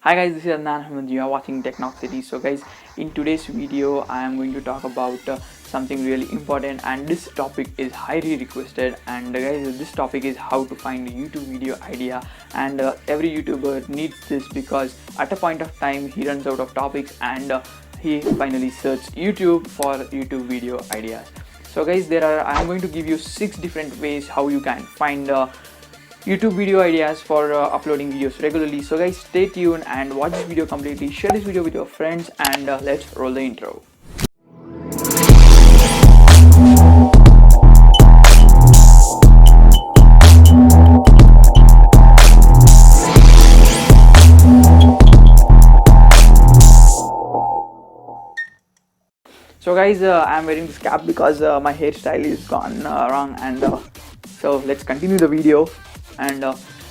Hi guys, this is Adnan Ahmed. You are watching Technoxity. So guys, in today's video I am going to talk about something really important, and this topic is highly requested. And guys, this topic is how to find a YouTube video idea. And every YouTuber needs this because at a point of time he runs out of topics and he finally searches YouTube for YouTube video ideas. So guys, I am going to give you 6 different ways how you can find YouTube video ideas for uploading videos regularly. So guys, stay tuned and watch this video completely. Share this video with your friends, and let's roll the intro. So guys, I'm wearing this cap because my hairstyle is gone wrong, and so let's continue the video. And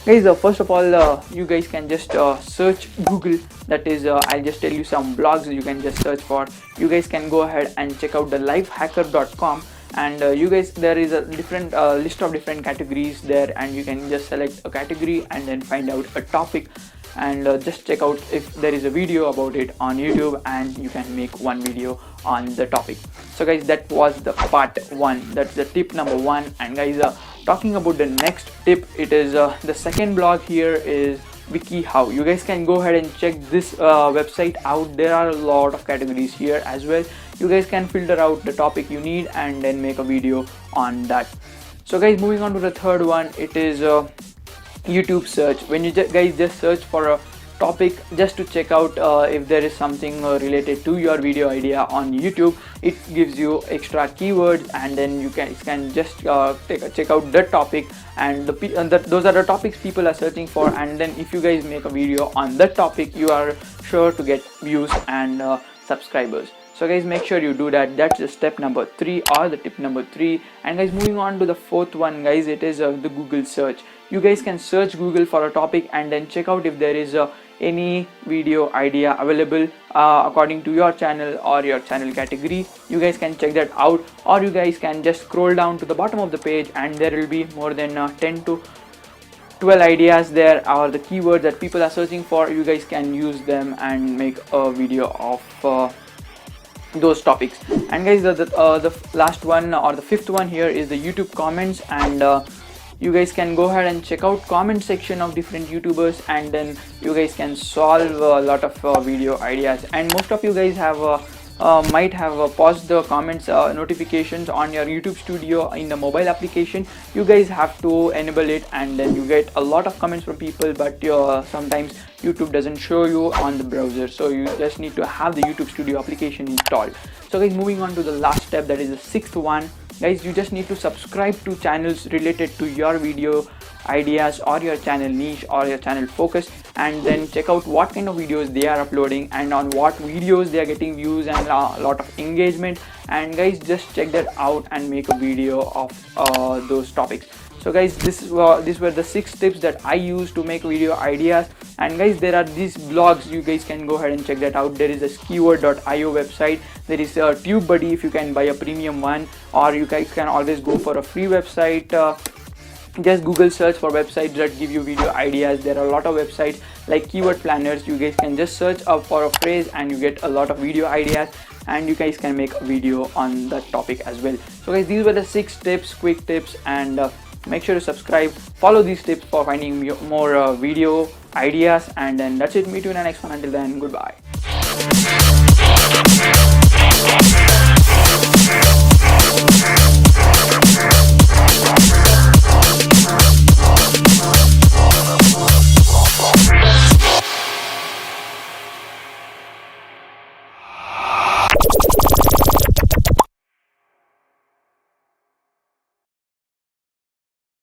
guys, first of all, you guys can just search Google. That is, I'll just tell you some blogs you can just search for. You guys can go ahead and check out the lifehacker.com, and you guys, there is a different list of different categories there, and you can just select a category and then find out a topic, and just check out if there is a video about it on YouTube, and you can make one video on the topic. So guys, that was the part 1. That's the tip number 1. And guys, talking about the next tip, it is the second blog here is WikiHow. You guys can go ahead and check this website out. There are a lot of categories here as well. You guys can filter out the topic you need and then make a video on that. So guys, moving on to the third one, it is YouTube search. When you guys just search for a topic just to check out if there is something related to your video idea on YouTube, it gives you extra keywords, and then you can just check out the topic, and those are the topics people are searching for. And then if you guys make a video on that topic, you are sure to get views and subscribers. So guys, make sure you do that. That's the step number 3 or the tip number 3. And guys, moving on to the fourth one, guys, it is the Google search. You guys can search Google for a topic and then check out if there is any video idea available according to your channel or your channel category. You guys can check that out, or you guys can just scroll down to the bottom of the page, and there will be more than 10 to 12 ideas there, or the keywords that people are searching for. You guys can use them and make a video of those topics. And guys, the last one or the fifth one here is the YouTube comments, and you guys can go ahead and check out comment section of different YouTubers, and then you guys can solve a lot of video ideas. And most of you guys have might have paused the comments notifications on your YouTube Studio in the mobile application. You guys have to enable it, and then you get a lot of comments from people, but sometimes YouTube doesn't show you on the browser, so you just need to have the YouTube Studio application installed. So guys, moving on to the last step, that is the sixth one. Guys, you just need to subscribe to channels related to your video ideas or your channel niche or your channel focus, and then check out what kind of videos they are uploading and on what videos they are getting views and a lot of engagement. And guys, just check that out and make a video of those topics. So guys, these were the 6 tips that I use to make video ideas. And guys, there are these blogs, you guys can go ahead and check that out. There is a keyword.io website, there is a TubeBuddy if you can buy a premium one, or you guys can always go for a free website. Just Google search for websites that give you video ideas. There are a lot of websites like keyword planners. You guys can just search up for a phrase and you get a lot of video ideas, and you guys can make a video on that topic as well. So guys, these were the 6 tips, quick tips, and make sure to subscribe, follow these tips for finding more video ideas. And then that's it. Meet you in the next one. Until then, goodbye.